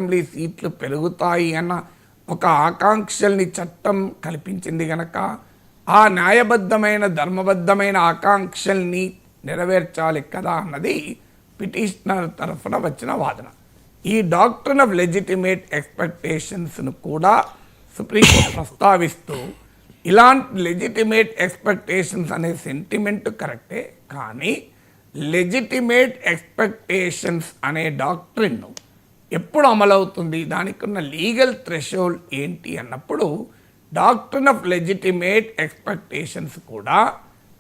Assembly సీట్లు పెరుగుతాయి అన్న ఒక ఆకాంక్షల్ని చట్టం కల్పించింది గనక ఆ న్యాయబద్ధమైన ధర్మబద్ధమైన ఆకాంక్షల్ని నెరవేర్చాలి కదా అన్నది పిటిషనర్ తరఫున వచ్చిన వాదన. ఈ డాక్ట్రిన్ ఆఫ్ లెజిటిమేట్ ఎక్స్పెక్టేషన్స్ను కూడా సుప్రీంకోర్టు ప్రస్తావిస్తూ ఇలాంటి లెజిటిమేట్ ఎక్స్పెక్టేషన్స్ అనే సెంటిమెంట్ కరెక్టే, కానీ లెజిటిమేట్ ఎక్స్పెక్టేషన్స్ అనే డాక్ట్రిన్ను ఎప్పుడు అమలవుతుంది, దానికి ఉన్న లీగల్ థ్రెషోల్డ్ ఏంటి అన్నప్పుడు డాక్ట్రిన్ ఆఫ్ లెజిటిమేట్ ఎక్స్పెక్టేషన్స్ కూడా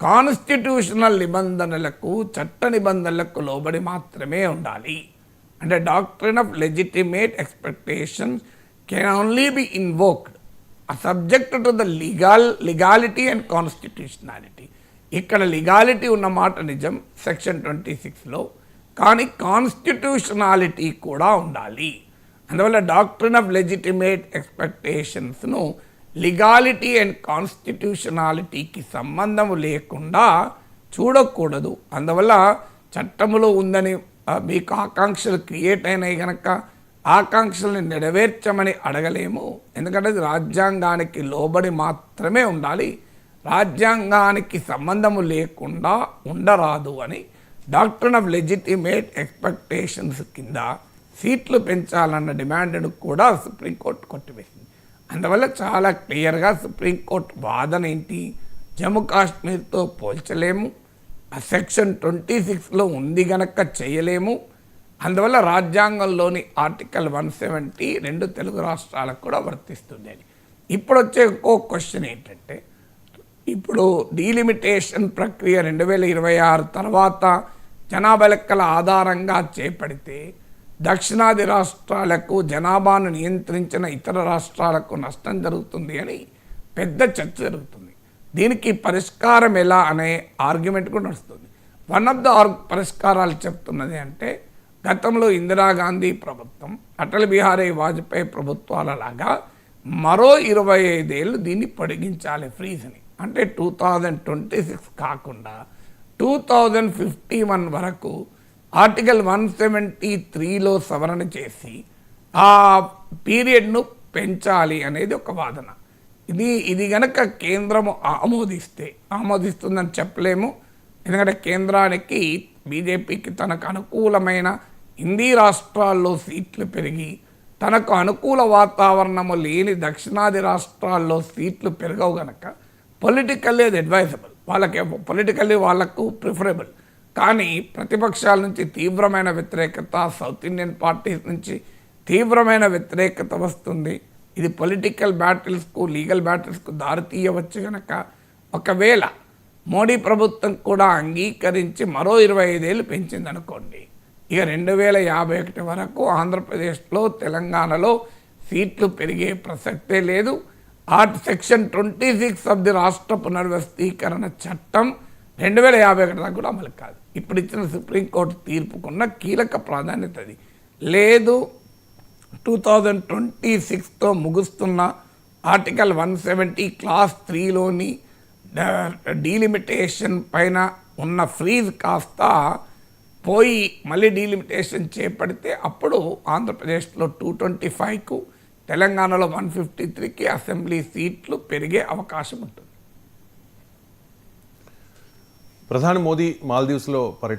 కాన్స్టిట్యూషనల్ నిబంధనలకు చట్ట నిబంధనలకు లోబడి మాత్రమే ఉండాలి. అంటే doctrine of legitimate expectations can only be invoked subject to the legality and constitutionality. ఇక్కడ లీగాలిటీ ఉన్న మాట నిజం సెక్షన్ 26లో, కానీ కాన్స్టిట్యూషనాలిటీ కూడా ఉండాలి. అందువల్ల డాక్ట్రిన్ ఆఫ్ లెజిటిమేట్ ఎక్స్పెక్టేషన్స్ను లీగాలిటీ అండ్ కాన్స్టిట్యూషనాలిటీకి సంబంధం లేకుండా చూడకూడదు. అందువల్ల చట్టంలో ఉందని మీకు ఆకాంక్షలు క్రియేట్ అయినాయి కనుక ఆకాంక్షల్ని నెరవేర్చమని అడగలేము, ఎందుకంటే అది రాజ్యాంగానికి లోబడి మాత్రమే ఉండాలి, రాజ్యాంగానికి సంబంధము లేకుండా ఉండరాదు అని డాక్ట్రిన్ ఆఫ్ లెజిటిమేట్ ఎక్స్పెక్టేషన్స్ కింద సీట్లు పెంచాలన్న డిమాండ్ను కూడా సుప్రీంకోర్టు కొట్టివేసింది. అందువల్ల చాలా క్లియర్గా సుప్రీంకోర్టు వాదన ఏంటి, జమ్మూ కాశ్మీర్తో పోల్చలేము, ఆ సెక్షన్ 26లో ఉంది గనక చేయలేము, అందువల్ల రాజ్యాంగంలోని ఆర్టికల్ 170 రెండు తెలుగు రాష్ట్రాలకు కూడా వర్తిస్తుంది. ఇప్పుడు వచ్చే ఇంకో క్వశ్చన్ ఏంటంటే, ఇప్పుడు డీలిమిటేషన్ ప్రక్రియ 2026 తర్వాత జనాభా లెక్కల ఆధారంగా చేపడితే దక్షిణాది రాష్ట్రాలకు జనాభాను నియంత్రించిన ఇతర రాష్ట్రాలకు నష్టం జరుగుతుంది అని పెద్ద చర్చ జరుగుతుంది. దీనికి పరిష్కారం ఎలా అనే ఆర్గ్యుమెంట్ కూడా నడుస్తుంది. వన్ ఆఫ్ ద పరిష్కారాలు చెప్తున్నది అంటే, గతంలో ఇందిరాగాంధీ ప్రభుత్వం, అటల్ బిహారీ వాజ్పేయి ప్రభుత్వాల లాగా మరో 25 ఏళ్ళు దీన్ని పొడిగించాలి ఫ్రీజ్ని. అంటే 2026 కాకుండా 2051 వరకు ఆర్టికల్ 173లో సవరణ చేసి ఆ పీరియడ్ను పెంచాలి అనేది ఒక వాదన. ఇది గనక కేంద్రము ఆమోదిస్తుందని చెప్పలేము, ఎందుకంటే కేంద్రానికి బీజేపీకి తనకు అనుకూలమైన హిందీ రాష్ట్రాల్లో సీట్లు పెరిగి తనకు అనుకూల వాతావరణము లేని దక్షిణాది రాష్ట్రాల్లో సీట్లు పెరగవు గనక పొలిటికల్లీ అది అడ్వైజబుల్, పొలిటికల్లీ వాళ్ళకు ప్రిఫరబుల్. కానీ ప్రతిపక్షాల నుంచి తీవ్రమైన వ్యతిరేకత, సౌత్ ఇండియన్ పార్టీస్ నుంచి తీవ్రమైన వ్యతిరేకత వస్తుంది. ఇది పొలిటికల్ బ్యాటిల్స్కు, లీగల్ బ్యాటిల్స్కు దారితీయవచ్చు కనుక ఒకవేళ మోడీ ప్రభుత్వం కూడా అంగీకరించి మరో 25 ఏళ్ళు పెంచిందనుకోండి, ఇక 2051 వరకు ఆంధ్రప్రదేశ్లో తెలంగాణలో సీట్లు పెరిగే ప్రసక్తే లేదు. సెక్షన్ 26 ఆఫ్ ది రాష్ట్ర పునర్వ్యవస్థీకరణ చట్టం 2051 దాకా కూడా అమలు కాదు. ఇప్పుడు ఇచ్చిన సుప్రీంకోర్టు తీర్పుకున్న కీలక ప్రాధాన్యత అది లేదు. 2026తో ముగుస్తున్న ఆర్టికల్ 170 క్లాస్ 3లోని డీలిమిటేషన్ పైన ఉన్న ఫ్రీజ్ కాస్త పోయి మళ్ళీ డీలిమిటేషన్ చేపడితే అప్పుడు ఆంధ్రప్రదేశ్లో 225కు, తెలంగాణలో 153కి అసెంబ్లీ సీట్లు పెరిగే అవకాశం ఉంటుంది. ప్రధాని మోదీ మాల్దీవ్స్లో